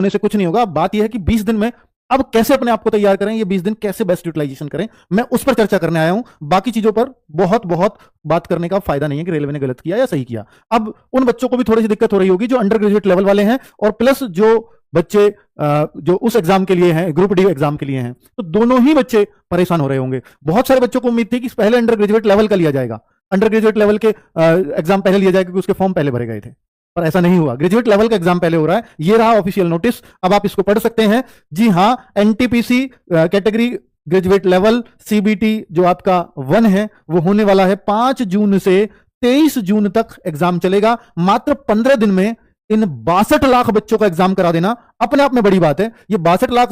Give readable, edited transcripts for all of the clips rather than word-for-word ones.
होने से कुछ नहीं होगा। बात यह है कि 20 दिन में अब कैसे अपने आप को तैयार करें, ये 20 दिन कैसे बेस्ट यूटिलाइजेशन करें, मैं उस पर चर्चा करने आया हूं। बाकी चीजों पर बहुत बहुत बात करने का फायदा नहीं है कि रेलवे ने गलत किया या सही किया। अब उन बच्चों को भी थोड़ी सी दिक्कत हो रही होगी जो अंडर ग्रेजुएट लेवल वाले हैं, और प्लस जो बच्चे जो उस एग्जाम के लिए हैं, ग्रुप डी एग्जाम के लिए हैं, तो दोनों ही बच्चे परेशान हो रहे होंगे। बहुत सारे बच्चों को उम्मीद थी कि पहले अंडर ग्रेजुएट लेवल का लिया जाएगा, अंडर ग्रेजुएट लेवल के एग्जाम पहले लिया जाएगा क्योंकि उसके फॉर्म पहले भरे गए थे, पर ऐसा नहीं हुआ। ग्रेजुएट लेवल का एग्जाम पहले हो रहा है। ये रहा ऑफिशियल नोटिस, अब आप इसको पढ़ सकते हैं। जी हां, NTPC category graduate level CBT जो आपका 1 है वो होने वाला है 5 जून से 23 जून तक एग्जाम चलेगा। मात्र 15 दिन में इन 62 लाख बच्चों का एग्जाम करा देना अपने आप में बड़ी बात है। ये 62 लाख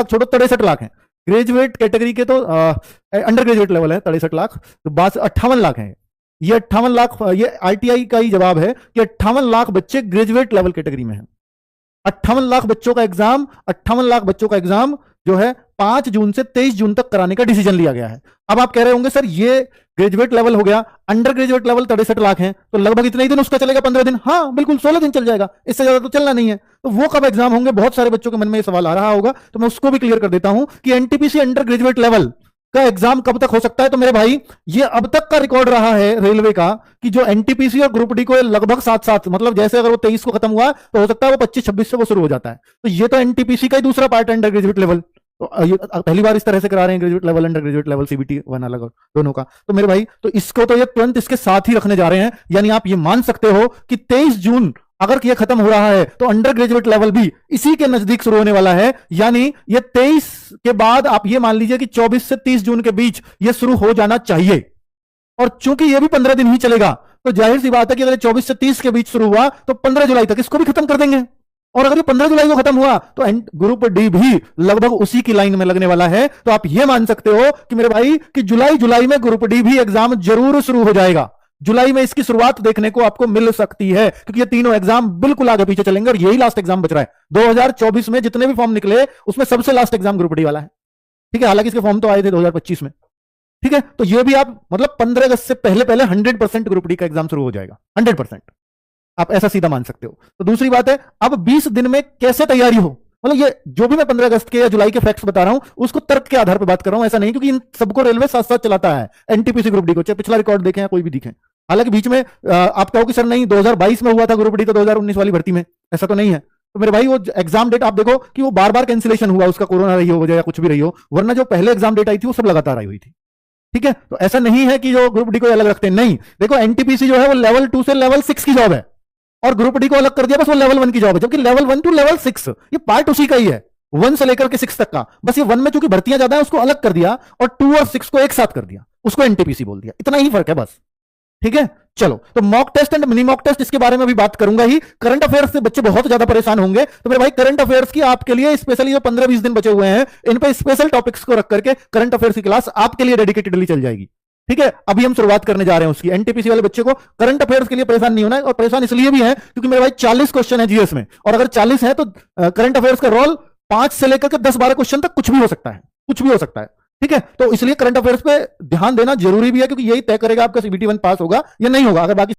छोड़ो, 63 लाख है ग्रेजुएट कैटेगरी के, तो अंडर ग्रेजुएट लेवल है 63 लाख, तो 58 लाख है। ये 58 लाख, ये आईटीआई का ही जवाब है कि 58 लाख बच्चे ग्रेजुएट लेवल कैटेगरी में हैं। 58 लाख बच्चों का एग्जाम, 58 लाख बच्चों का एग्जाम जो है 5 जून से 23 जून तक कराने का डिसीजन लिया गया है। अब आप कह रहे होंगे सर ये ग्रेजुएट लेवल हो गया, अंडर ग्रेजुएट लेवल 63 लाख है, तो लगभग इतने ही दिन उसका चलेगा, 15 दिन। हाँ बिल्कुल, 16 दिन चल जाएगा, इससे ज्यादा तो चलना नहीं है। तो वो कब एग्जाम होंगे, बहुत सारे बच्चों के मन में ये सवाल आ रहा होगा, तो मैं उसको भी क्लियर कर देता हूं कि एनटीपीसी अंडर ग्रेजुएट लेवल का एग्जाम कब तक हो सकता है। तो मेरे भाई, ये अब तक का रिकॉर्ड रहा है रेलवे का कि जो एनटीपीसी और ग्रुप डी को लगभग साथ साथ, मतलब जैसे अगर वो 23 को खत्म हुआ तो हो सकता है वो 25-26 से वो शुरू हो जाता है। तो ये तो एनटीपीसी का ही दूसरा पार्ट है, अंडर ग्रेजुएट लेवल। तो ये पहली बार इस तरह से करा रहे हैं, graduate level under graduate level CBT 1 अलग दोनों का। तो मेरे भाई, तो इसको तो ये तुरंत इसके साथ ही रखने जा रहे हैं। यानी आप ये मान सकते हो कि 23 जून अगर ये खत्म हो रहा है तो अंडर ग्रेजुएट लेवल भी इसी के नजदीक शुरू होने वाला है। यानी ये 23 के बाद आप ये मान लीजिए कि 24 से 30 जून के बीच ये शुरू हो जाना चाहिए। और चूंकि ये भी 15 दिन ही चलेगा, तो जाहिर सी बात है कि अगर 24 से 30 के बीच शुरू हुआ तो 15 जुलाई तक इसको भी खत्म कर देंगे। और अगर ये 15 जुलाई को खत्म हुआ तो ग्रुप डी भी लगभग उसी की लाइन में लगने वाला है। तो आप ये मान सकते हो कि मेरे भाई कि जुलाई में ग्रुप डी भी एग्जाम जरूर शुरू हो जाएगा। जुलाई में इसकी शुरुआत देखने को आपको मिल सकती है, क्योंकि ये तीनों एग्जाम बिल्कुल आगे पीछे चलेंगे और यही लास्ट एग्जाम बच रहा है। 2024 में जितने भी फॉर्म निकले उसमें सबसे लास्ट एग्जाम ग्रुप डी वाला है। ठीक है, हालांकि इसके फॉर्म तो आए थे 2025 में। ठीक है, तो ये भी आप मतलब 15 अगस्त से पहले 100% ग्रुप डी का एग्जाम शुरू हो जाएगा, 100%। आप ऐसा सीधा मान सकते हो। तो दूसरी बात है, अब 20 दिन में कैसे तैयारी हो, मतलब ये जो भी मैं 15 अगस्त के या जुलाई के फैक्ट्स बता रहा हूं उसको तर्क के आधार पर बात कर रहा हूं, ऐसा नहीं, क्योंकि इन सबको रेलवे साथ साथ चलाता है। एनटीपीसी ग्रुप डी को, चाहे पिछला रिकॉर्ड देखें या कोई भी दिखे। हालांकि बीच में आप कहो कि सर नहीं 2022 में हुआ था ग्रुप डी, तो 2019 वाली भर्ती में, ऐसा तो नहीं है। तो मेरे भाई, वो एग्जाम डेट आप देखो कि वो बार बार कैंसिलेशन हुआ, उसका कोरोना रही हो वजह या कुछ भी रही हो, वरना जो पहले एग्जाम डेट आई थी वो सब लगातार आई हुई थी। ठीक है, तो ऐसा नहीं है कि जो ग्रुप डी को अलग रखते हैं, नहीं। देखो एनटीपीसी जो है वो लेवल 2 से लेवल 6 की जॉब है, और ग्रुप डी को अलग कर दिया, बस वो लेवल 1 की जॉब है। जबकि लेवल 1 टू लेवल 6 ये पार्ट उसी का ही है, 1 से लेकर के 6 तक का। बस ये 1 में चूंकि भर्तियां ज्यादा है उसको अलग कर दिया, और 2 और 6 को एक साथ कर दिया, उसको एनटीपीसी बोल दिया। इतना ही फर्क है बस। ठीक है, चलो। तो mock test and mini mock test, इसके बारे में भी बात करूंगा ही। करंट अफेयर्स से बच्चे बहुत ज्यादा परेशान होंगे, तो मेरे भाई करंट अफेयर्स की आपके लिए स्पेशली जो 15-20 दिन बचे हुए हैं, इन पे स्पेशल टॉपिक्स को रख करके करंट अफेयर्स की क्लास आपके लिए डेडिकेटेडली चल जाएगी। ठीक है, अभी हम शुरुआत करने जा रहे हैं उसकी। एनटीपीसी वाले बच्चे को करंट अफेयर्स के लिए परेशान नहीं होना है, और परेशान इसलिए भी है क्योंकि मेरे भाई 40 क्वेश्चन है जीएस में, और अगर 40 है तो करंट अफेयर्स का रोल 5 से लेकर के 10-12 क्वेश्चन तक कुछ भी हो सकता है, कुछ भी हो सकता है। ठीक है, तो इसलिए करंट अफेयर्स पे ध्यान देना जरूरी भी है, क्योंकि यही तय करेगा आपका सीबीटी 1 पास होगा या नहीं होगा। अगर बाकी